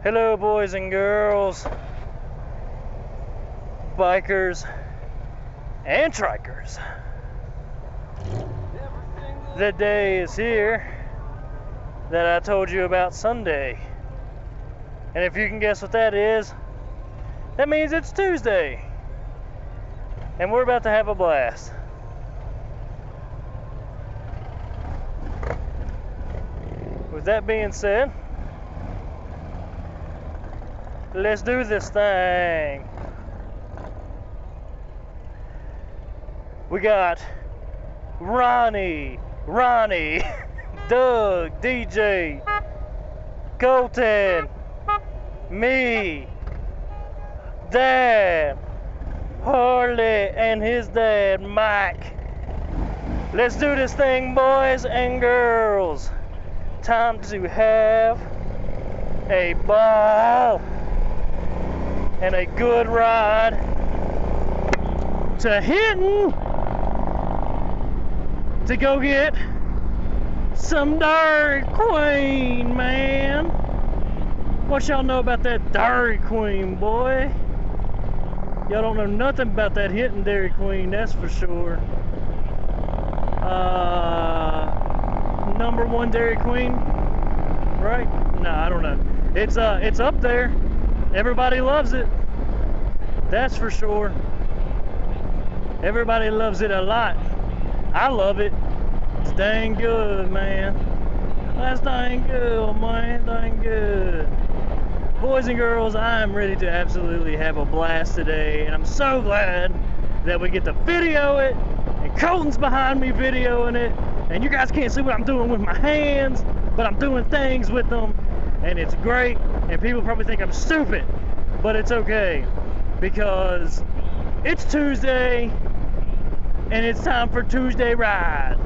Hello, boys and girls, bikers and trikers. The day is here that I told you about Sunday. And if you can guess what that is, that means it's Tuesday. And we're about to have a blast. With that being said, let's do this thing. We got Ronnie, Doug, DJ, Colton, me, Dad, Harley, and his dad, Mike. Let's do this thing, boys and girls. Time to have a ball and a good ride to Hinton to go get some Dairy Queen, man. What y'all know about that Dairy Queen, boy? Y'all don't know nothing about that Hinton Dairy Queen, that's for sure. Number one Dairy Queen, right? No, I don't know. It's up there. Everybody loves it. That's for sure. Everybody loves it a lot. I love it. It's dang good, man. That's dang good, man. Dang good. Boys and girls, I am ready to absolutely have a blast today, and I'm so glad that we get to video it, and Colton's behind me videoing it, and you guys can't see what I'm doing with my hands, but I'm doing things with them, and it's great, and people probably think I'm stupid, but it's okay, because it's Tuesday, and it's time for Tuesday Ride.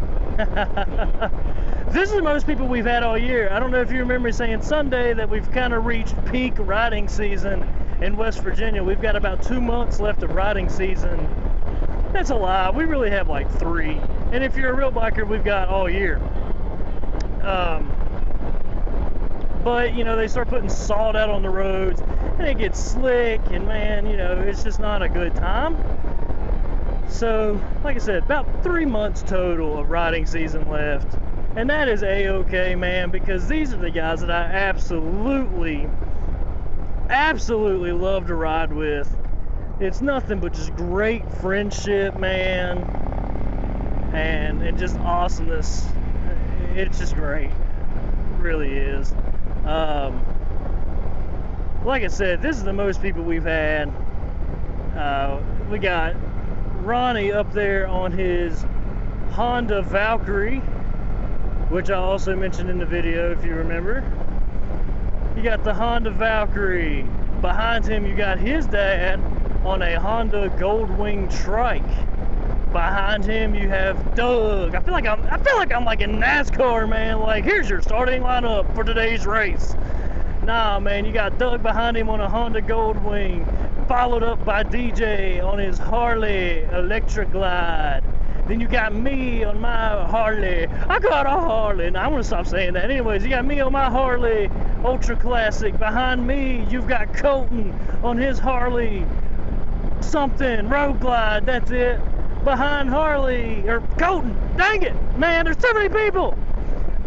This is the most people we've had all year. I don't know if you remember saying Sunday that we've kind of reached peak riding season in West Virginia. We've got about 2 months left of riding season. That's a lie. We really have like 3. And if you're a real biker, we've got all year. But, you know, they start putting salt out on the roads, and it gets slick, and man, you know, it's just not a good time. So, like I said, about 3 months total of riding season left. And that is A-okay, man, because these are the guys that I absolutely love to ride with. It's nothing but just great friendship, man, and just awesomeness. It's just great. It really is. Like I said, this is the most people we've had. We got Ronnie up there on his Honda Valkyrie, which I also mentioned in the video if you remember. You got the Honda Valkyrie. Behind him you got his dad on a Honda Goldwing trike. Behind him you have Doug. I feel like I'm like in NASCAR, man. Like, here's your starting lineup for today's race. Nah, man, you got Doug behind him on a Honda Goldwing, followed up by DJ on his Harley Electric Glide. Then you got me on my Harley. I got a Harley. Now, I'm going to stop saying that. Anyways, you got me on my Harley Ultra Classic. Behind me, you've got Colton on his Harley something, Road Glide, that's it. Behind Harley, or Colton, dang it, man, there's too many people.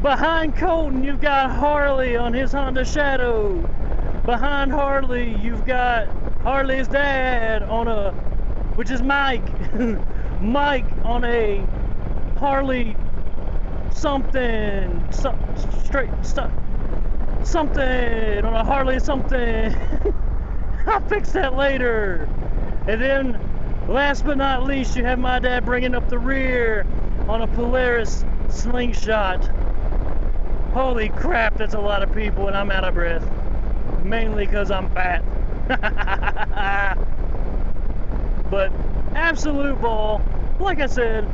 Behind Colton, you've got Harley on his Honda Shadow. Behind Harley, you've got Harley's dad on a, which is Mike. Mike on a Harley something, something on a Harley something. I'll fix that later. And then, last but not least, you have my dad bringing up the rear on a Polaris Slingshot. Holy crap, that's a lot of people, and I'm out of breath. Mainly because I'm fat. But absolute ball. Like I said,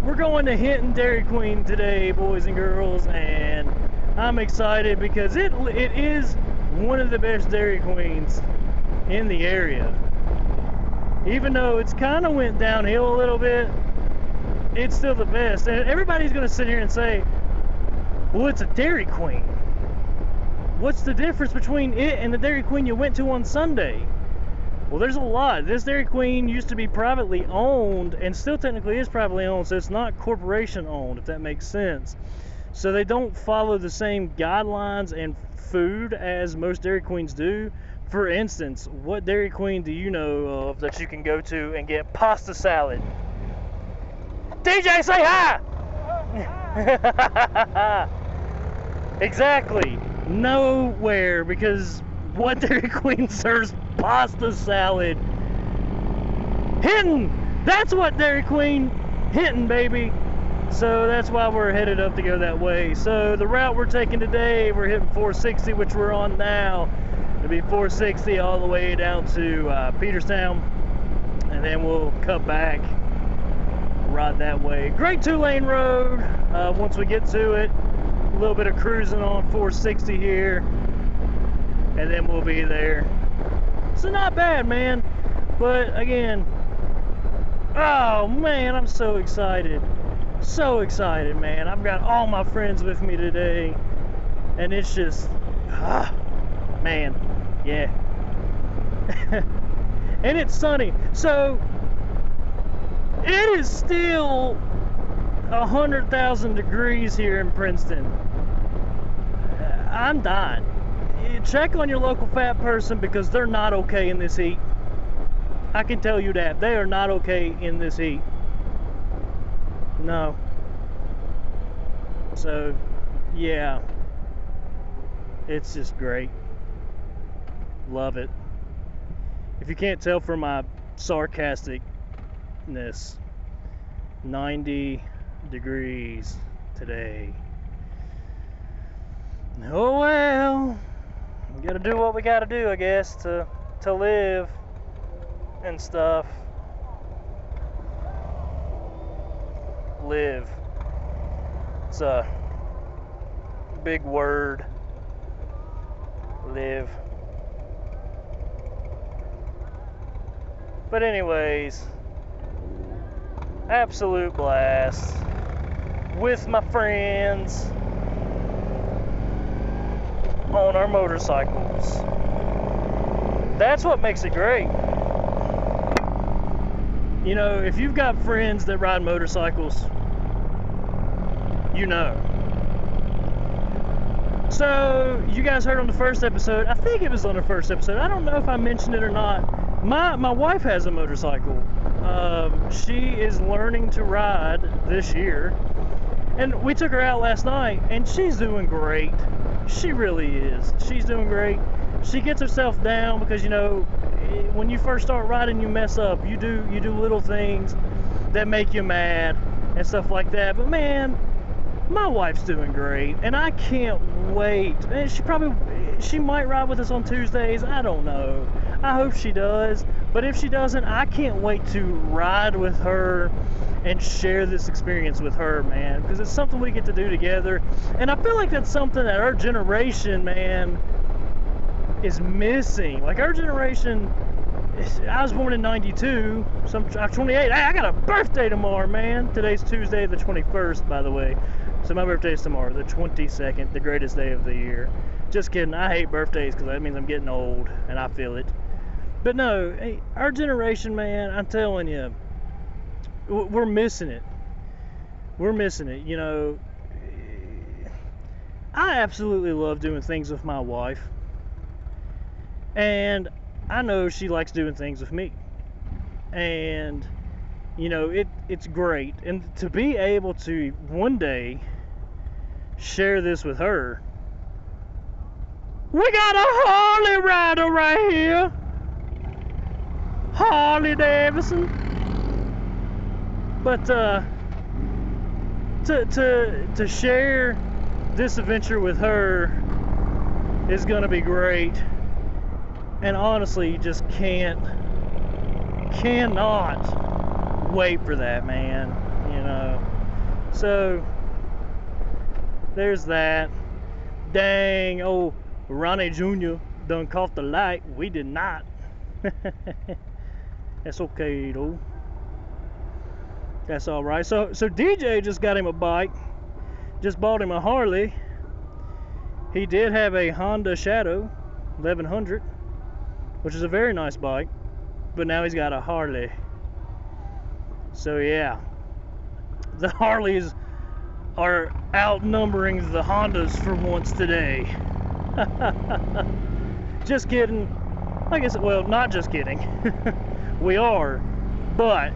we're going to Hinton Dairy Queen today, boys and girls, and I'm excited because it is one of the best Dairy Queens in the area. Even though it's kind of went downhill a little bit, it's still the best. And everybody's going to sit here and say, well, it's a Dairy Queen. What's the difference between it and the Dairy Queen you went to on Sunday? Well, there's a lot. This Dairy Queen used to be privately owned and still technically is privately owned, so it's not corporation owned, if that makes sense. So they don't follow the same guidelines and food as most Dairy Queens do. For instance, what Dairy Queen do you know of that you can go to and get pasta salad? DJ, say hi! Exactly. Nowhere, because what Dairy Queen serves pasta salad? Hinton! That's what Dairy Queen, Hinton, baby. So that's why we're headed up to go that way. So the route we're taking today, we're hitting 460, which we're on now. It'll be 460 all the way down to Peterstown, and then we'll cut back, ride that way. Great 2-lane road. Once we get to it, a little bit of cruising on 460 here, and then we'll be there. So not bad, man. But again, oh man, I'm so excited. So excited, man. I've got all my friends with me today, and it's just, man, yeah. And it's sunny. So it is still 100,000 degrees here in Princeton. I'm dying. Check on your local fat person, because they're not okay in this heat. I can tell you that. They are not okay in this heat. No. So, yeah. It's just great. Love it. If you can't tell from my sarcasticness, 90 degrees today. Oh well. We gotta do what we gotta do, I guess, to live and stuff. Live. It's a big word. Live. But anyways, absolute blast with my friends on our motorcycles. That's what makes it great. You know, if you've got friends that ride motorcycles, you know. So, you guys heard on the first episode, I think it was on the first episode, I don't know if I mentioned it or not, my wife has a motorcycle. She is learning to ride this year, and we took her out last night, and she's doing great. She really is. She's doing great. She gets herself down because, you know, when you first start riding, you mess up. You do little things that make you mad and stuff like that. But man, my wife's doing great, and I can't wait. And she might ride with us on Tuesdays. I don't know. I hope she does. But if she doesn't, I can't wait to ride with her and share this experience with her, man, because it's something we get to do together. And I feel like that's something that our generation, man, is missing. Like, our generation, I was born in 92, so I'm 28. Hey, I got a birthday tomorrow, man. Today's Tuesday, the 21st, by the way. So my birthday is tomorrow, the 22nd, the greatest day of the year. Just kidding. I hate birthdays because that means I'm getting old, and I feel it. But no, hey, our generation, man, I'm telling you, we're missing it. We're missing it. You know, I absolutely love doing things with my wife. And I know she likes doing things with me. And, you know, it's great. And to be able to one day share this with her. We got a Harley rider right here. Harley Davidson. But to share this adventure with her is gonna be great. And honestly, you just cannot wait for that, man. You know. So there's that. Dang, oh, Ronnie Jr. done caught the light. We did not. That's okay, though. That's all right. So DJ just got him a bike. Just bought him a Harley. He did have a Honda Shadow 1100, which is a very nice bike, but now he's got a Harley. So yeah, the Harleys are outnumbering the Hondas for once today. Just kidding. I guess, well, not just kidding. We are, but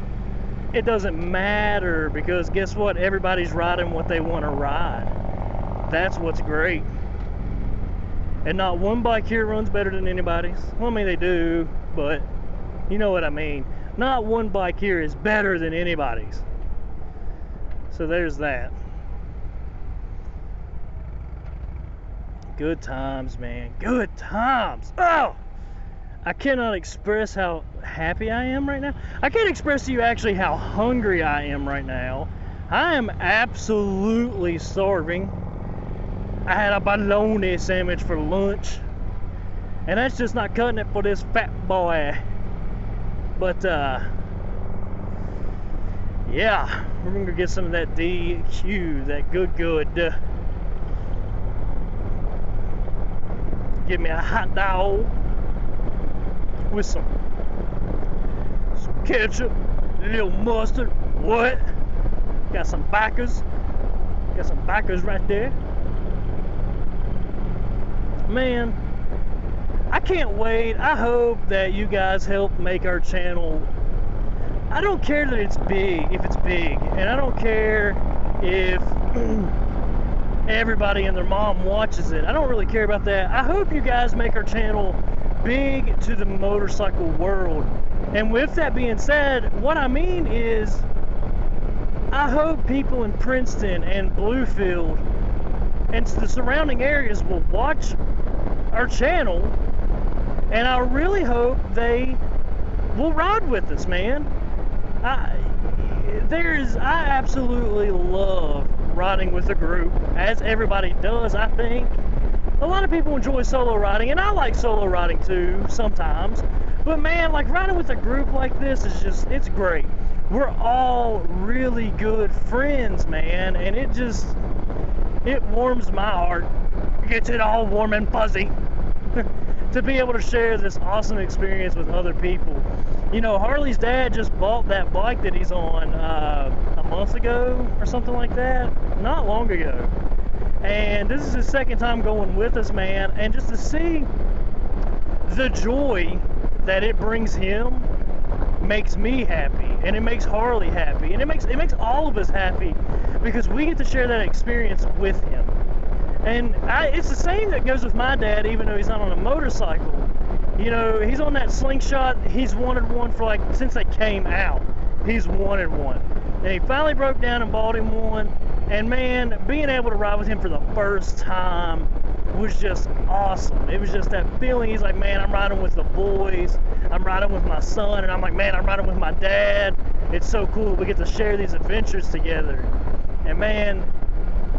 it doesn't matter, because guess what? Everybody's riding what they want to ride. That's what's great. And not one bike here runs better than anybody's. Well, I mean, they do, but you know what I mean. Not one bike here is better than anybody's. So there's that. Good times, man. Good times. Oh! I cannot express how happy I am right now. I can't express to you actually how hungry I am right now. I am absolutely starving. I had a bologna sandwich for lunch, and that's just not cutting it for this fat boy. But yeah, we're gonna get some of that DQ, that good. Give me a hot dog with some ketchup, a little mustard. What? Got some bikers. Got some bikers right there. Man, I can't wait. I hope that you guys help make our channel. I don't care that it's big, if it's big, and I don't care if everybody and their mom watches it. I don't really care about that. I hope you guys make our channel big to the motorcycle world. And with that being said, what I mean is, I hope people in Princeton and Bluefield and the surrounding areas will watch our channel, and I really hope they will ride with us, man. I absolutely love riding with a group, as everybody does, I think. A lot of people enjoy solo riding, and I like solo riding too sometimes, but man, like riding with a group like this is just, it's great. We're all really good friends, man, and it warms my heart, gets it all warm and fuzzy to be able to share this awesome experience with other people. You know, Harley's dad just bought that bike that he's on a month ago or something like that, not long ago. And this is his second time going with us, man, and just to see the joy that it brings him makes me happy, and it makes Harley happy, and it makes all of us happy, because we get to share that experience with him. And it's the same that goes with my dad, even though he's not on a motorcycle. You know, he's on that Slingshot. He's wanted one for like since they came out. He's wanted one, and he finally broke down and bought him one. And man, being able to ride with him for the first time was just awesome. It was just that feeling. He's like, man, I'm riding with the boys. I'm riding with my son, and I'm like, man, I'm riding with my dad. It's so cool. We get to share these adventures together. And man,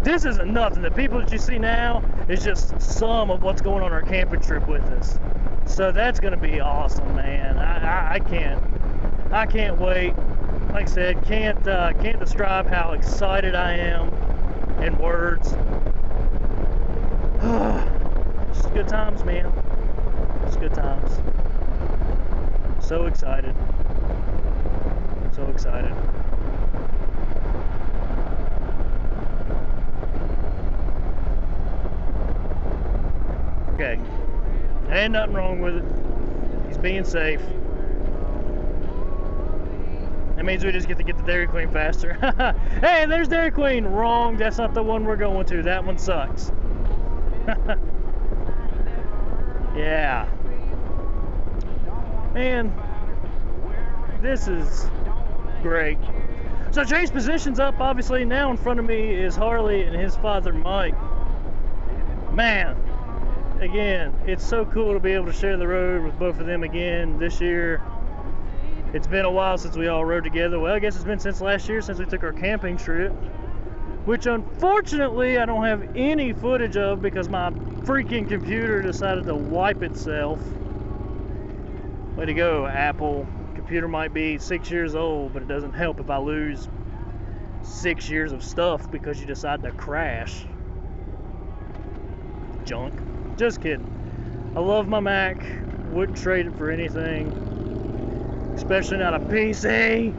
this isn't nothing. The people that you see now is just some of what's going on our camping trip with us. So that's gonna be awesome, man. I can't wait. Like I said, can't describe how excited I am in words. Just good times, man. Just good times. So excited. So excited. Okay. Ain't nothing wrong with it. He's being safe. That means we just get to get to Dairy Queen faster. Hey, there's Dairy Queen. Wrong. That's not the one we're going to. That one sucks. Yeah. Man, this is great. So I changed positions up. Obviously, now in front of me is Harley and his father, Mike. Man, again, it's so cool to be able to share the road with both of them again this year. It's been a while since we all rode together. Well, I guess it's been since last year, since we took our camping trip. which unfortunately I don't have any footage of because my freaking computer decided to wipe itself. Way to go, Apple. Computer might be 6 years old, but it doesn't help if I lose 6 years of stuff because you decide to crash. Junk. Just kidding. I love my Mac. Wouldn't trade it for anything. Especially not a PC.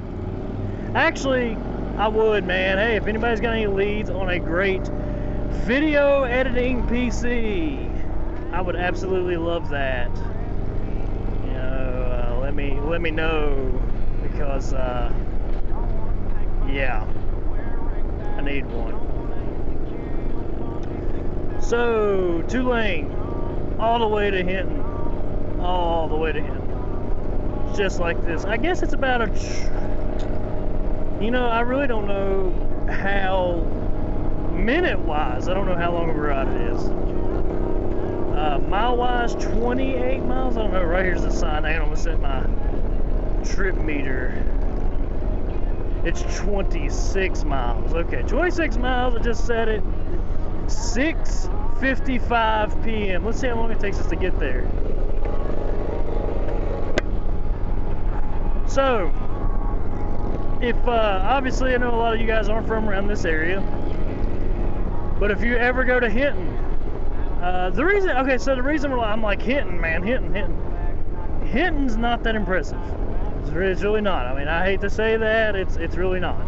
Actually, I would, man. Hey, if anybody's got any leads on a great video editing PC, I would absolutely love that. You know, let me know because yeah, I need one. So Tulane, all the way to Hinton, all the way to Hinton. Just like this. I guess it's about a. You know, I really don't know how minute-wise. I don't know how long of a ride it is. Mile-wise, 28 miles. I don't know. Right here's the sign. I almost set my trip meter. It's 26 miles. Okay, 26 miles. I just set it. 6:55 p.m. Let's see how long it takes us to get there. So, if obviously I know a lot of you guys aren't from around this area, but if you ever go to Hinton, the reason I'm like Hinton, man, Hinton's not that impressive. It's really not. I mean, I hate to say that, it's really not.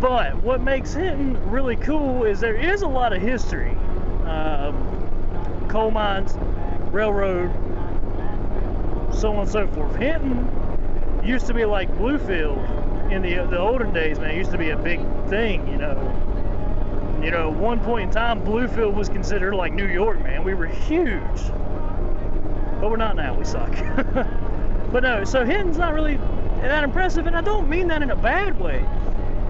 But what makes Hinton really cool is there is a lot of history. Coal mines, railroad, so on and so forth. Hinton used to be like Bluefield in the olden days, man. It used to be a big thing, you know. At one point in time, Bluefield was considered like New York, man. We were huge. But we're not now. We suck. But no, so Hinton's not really that impressive, and I don't mean that in a bad way.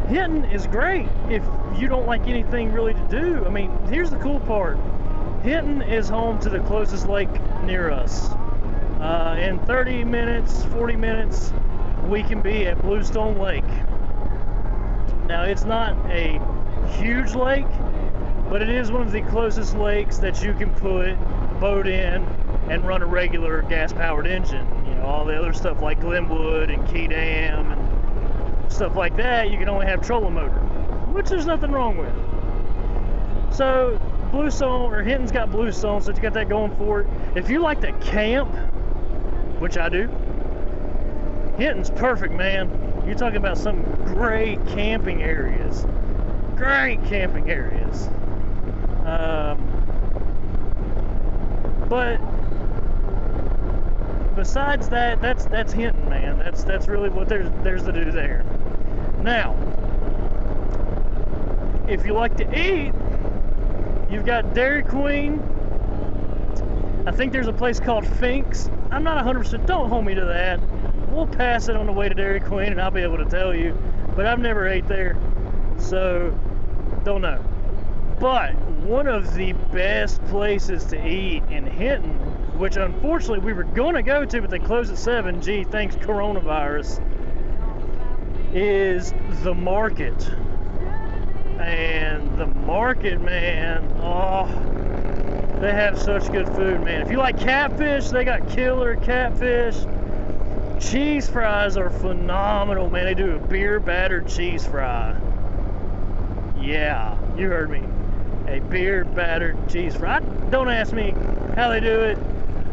Hinton is great if you don't like anything really to do. I mean, here's the cool part. Hinton is home to the closest lake near us. In 30 minutes, 40 minutes, we can be at Bluestone Lake. Now, it's not a huge lake, but it is one of the closest lakes that you can put a boat in and run a regular gas-powered engine. You know, all the other stuff like Glenwood and Key Dam and stuff like that, you can only have trolling motor, which there's nothing wrong with. So, Bluestone, or Hinton's got Bluestone, so it's got that going for it. If you like to camp, which I do, Hinton's perfect, man. You're talking about some great camping areas. Great camping areas. But besides that, that's Hinton, man. That's really what there's to do there. Now, if you like to eat, you've got Dairy Queen. I think there's a place called Fink's. I'm not 100%. Don't hold me to that. We'll pass it on the way to Dairy Queen, and I'll be able to tell you. But I've never ate there, so don't know. But one of the best places to eat in Hinton, which unfortunately we were going to go to, but they closed at 7, gee, thanks coronavirus, is the Market. And the Market, man, oh, they have such good food, man. If you like catfish, they got killer catfish. Cheese fries are phenomenal, man. They do a beer battered cheese fry. Yeah, you heard me. A beer battered cheese fry. Don't ask me how they do it.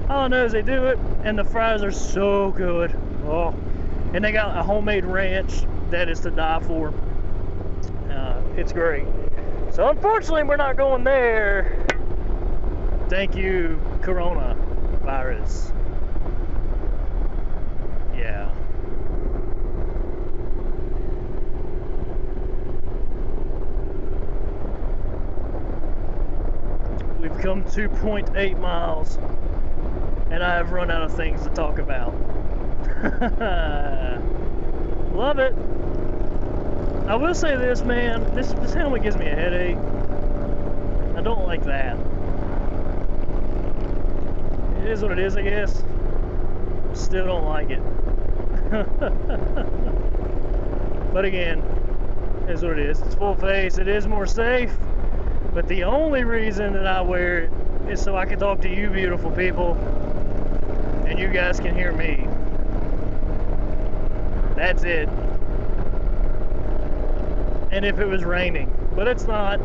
All I know is they do it, and the fries are so good. Oh, and they got a homemade ranch that is to die for. It's great. So unfortunately, we're not going there. Thank you, coronavirus. Yeah. We've come 2.8 miles, and I have run out of things to talk about. Love it. I will say this, man. This helmet gives me a headache. I don't like that. It is what it is, I guess. Still don't like it. But again, is what it is. It's full face. It is more safe. But the only reason that I wear it is so I can talk to you beautiful people and you guys can hear me. That's it. And if it was raining, but it's not.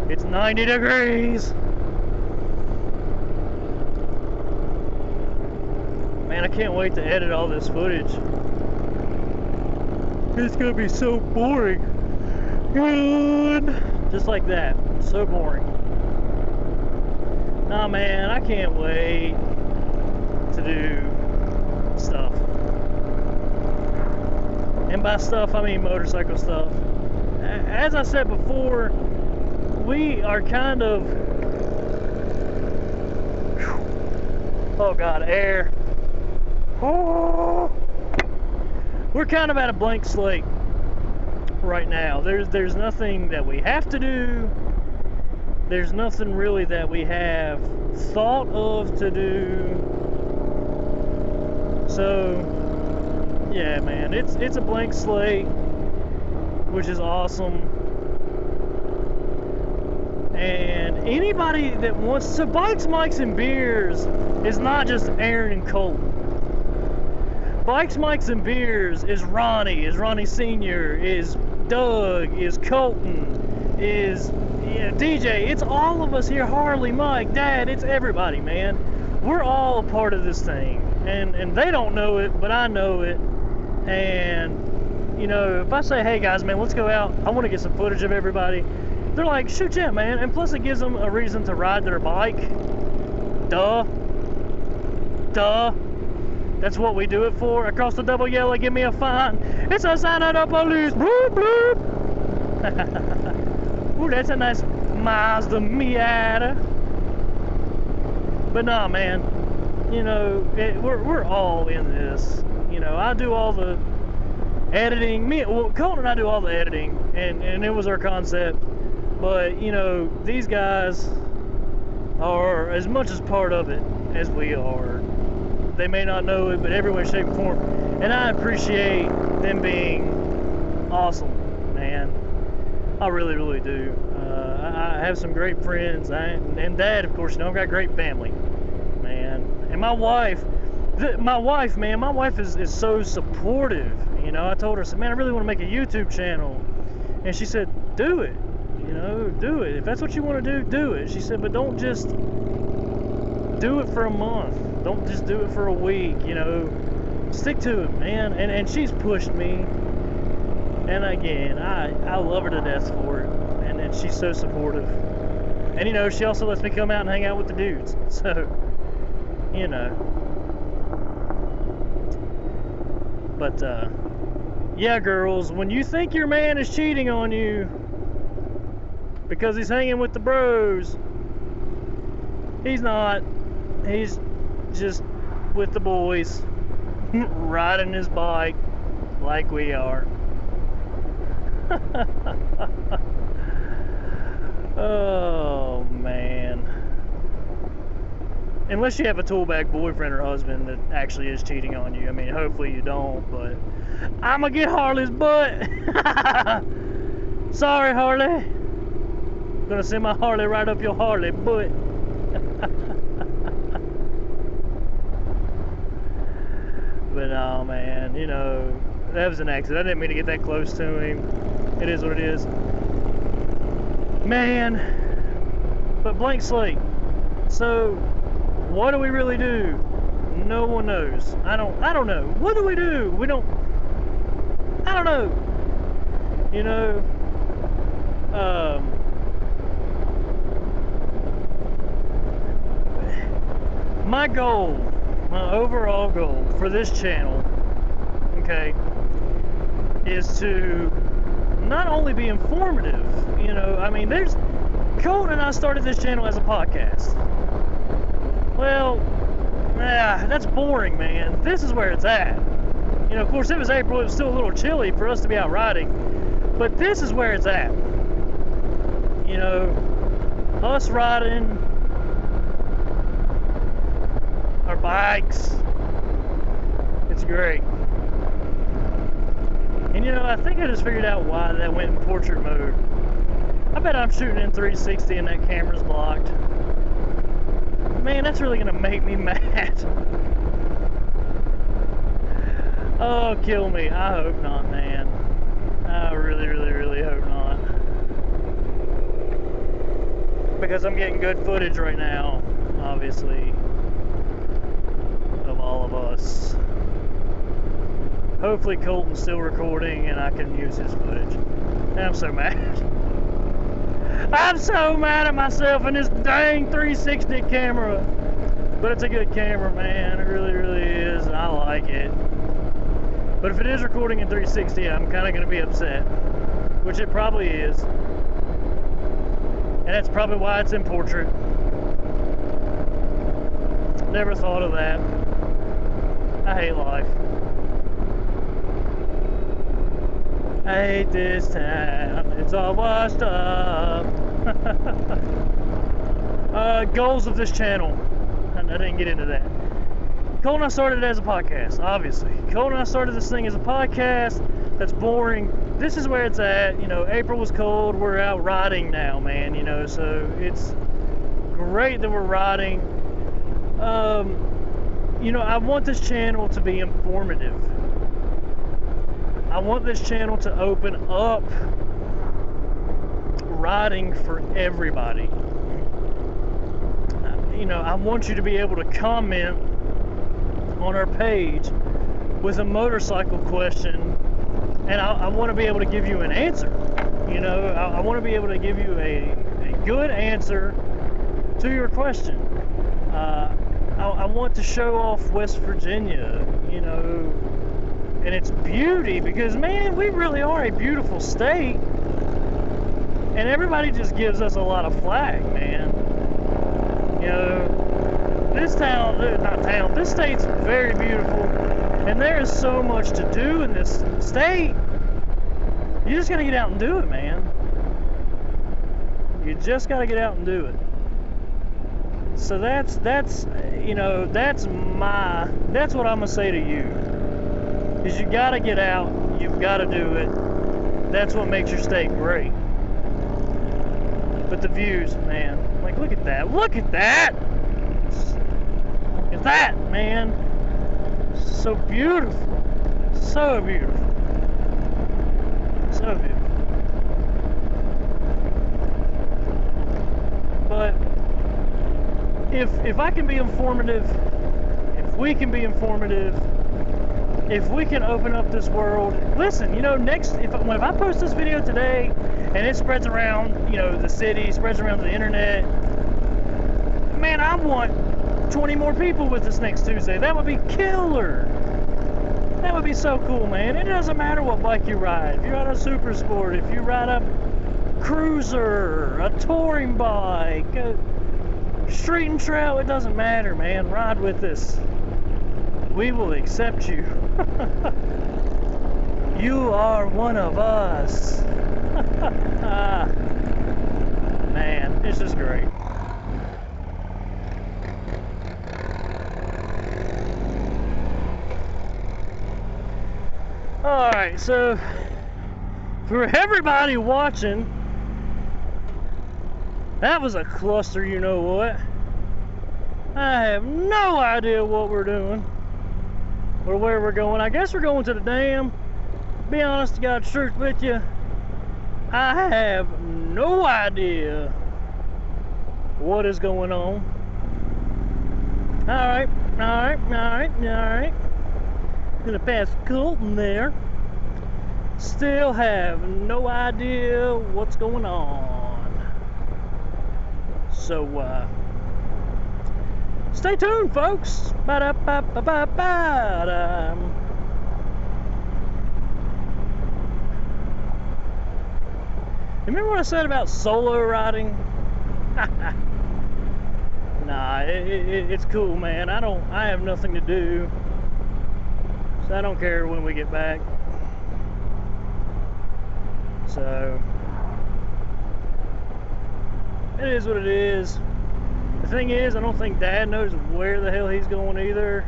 It's 90 degrees. Man, I can't wait to edit all this footage. It's gonna be so boring. Good. Just like that. So boring. Nah, man, I can't wait to do stuff. And by stuff, I mean motorcycle stuff. As I said before, we are kind of... Oh God, air. Oh, we're kind of at a blank slate right now. There's nothing that we have to do. There's nothing really that we have thought of to do. So yeah, man, it's a blank slate, which is awesome. And anybody that wants to, Bikes, Mics, and Beers is not just Aaron and Colton. Bikes, Mics, and Beers is Ronnie Sr., is Doug, is Colton, is DJ. It's all of us here, Harley, Mike, Dad, it's everybody, man. We're all a part of this thing. And they don't know it, but I know it. And, you know, if I say, hey guys, man, let's go out, I want to get some footage of everybody, they're like, shoot, yeah, man. And plus it gives them a reason to ride their bike. Duh. That's what we do it for. Across the double yellow, give me a fine. It's a sign of the police. Bloop, bloop. Ooh, that's a nice Mazda Miata. But nah, man. You know, we're all in this. You know, I do all the editing. Colton and I do all the editing, and it was our concept. But, you know, these guys are as much as part of it as we are. They may not know it, but every way, shape, and form. And I appreciate them being awesome, man. I really, really do. I have some great friends. And Dad, of course, you know, I've got a great family, man. And my wife, man, my wife is so supportive. You know, I told her, I said, man, I really want to make a YouTube channel. And she said, do it. You know, do it. If that's what you want to do, do it. She said, but don't just do it for a month. Don't just do it for a week, you know. Stick to it, man. And she's pushed me. And again, I love her to death for it. And she's so supportive. And, you know, she also lets me come out and hang out with the dudes. So, you know. But, yeah, girls, when you think your man is cheating on you because he's hanging with the bros, he's not. He's just with the boys, riding his bike like we are. Oh, man. Unless you have a tool bag boyfriend or husband that actually is cheating on you. I mean, hopefully you don't, but I'm gonna get Harley's butt. Sorry, Harley. Gonna send my Harley right up your Harley butt. But oh man, you know, that was an accident. I didn't mean to get that close to him. It is what it is. Man, but blank slate. So, what do we really do? No one knows. I don't know. What do? We don't, I don't know. You know, my goal, my overall goal for this channel, okay, is to not only be informative, you know, I mean, Colton and I started this channel as a podcast. Well, that's boring, man. This is where it's at. You know, of course, it was April. It was still a little chilly for us to be out riding. But this is where it's at. You know, us riding our bikes. It's great. And you know, I think I just figured out why that went in portrait mode. I bet I'm shooting in 360 and that camera's blocked. Man, that's really gonna make me mad. Oh, kill me. I hope not, man. I really, really, really hope not. Because I'm getting good footage right now, obviously, of all of us. Hopefully Colton's still recording and I can use his footage. I'm so mad. I'm so mad at myself and this dang 360 camera. But it's a good camera, man. It really, really is. I like it. But if it is recording in 360, I'm kind of going to be upset. Which it probably is. And that's probably why it's in portrait. Never thought of that. I hate life. I hate this town. It's all washed up. Goals of this channel. I didn't get into that. Cole and I started it as a podcast, obviously. Cole and I started this thing as a podcast. That's boring. This is where it's at. You know, April was cold. We're out riding now, man. You know, so it's great that we're riding. You know, I want this channel to be informative. I want this channel to open up riding for everybody. You know, I want you to be able to comment on our page with a motorcycle question, and I want to be able to give you an answer. You know, I want to be able to give you a good answer to your question. I want to show off West Virginia, you know, and its beauty, because man, we really are a beautiful state, and everybody just gives us a lot of flack, man. You know, this state's very beautiful, and there is so much to do in this state. You just gotta get out and do it, man. You just gotta get out and do it. So that's you know, that's what I'm gonna say to you. Is you gotta get out, you've gotta do it. That's what makes your state great. But the views, man, like look at that, look at that! Look at that, man. So beautiful. So beautiful. So beautiful. But if I can be informative, if we can be informative, if we can open up this world, listen, you know, if I post this video today and it spreads around, you know, the city, spreads around the internet, man, I want 20 more people with us next Tuesday. That would be killer. That would be so cool, man. It doesn't matter what bike you ride. If you ride a super sport, if you ride a cruiser, a touring bike, a street and trail, it doesn't matter, man. Ride with us. We will accept you. You are one of us. Man, it's just great. Alright, so for everybody watching, that was a cluster, you know what? I have no idea what we're doing or where we're going. I guess we're going to the dam. Be honest to God's truth with you, I have no idea what is going on. Alright. Gonna pass Colton there. Still have no idea what's going on. So, stay tuned, folks. Ba-da-ba-ba-ba-ba-da. Remember what I said about solo riding? Nah, it's cool, man. I have nothing to do. So I don't care when we get back. So it is what it is. The thing is, I don't think Dad knows where the hell he's going either.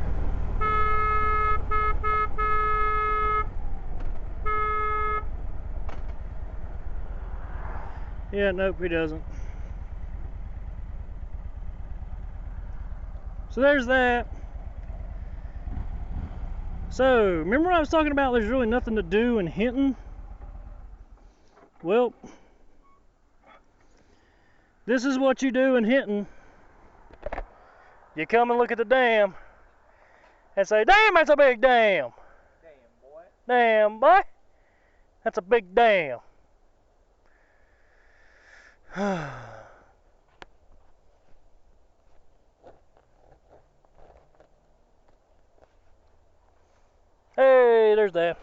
Yeah, nope, he doesn't. So there's that. So, remember when I was talking about there's really nothing to do in Hinton? Well, this is what you do in Hinton. You come and look at the dam and say, damn, that's a big dam. Damn, boy. Damn, boy. That's a big dam. Hey, there's that.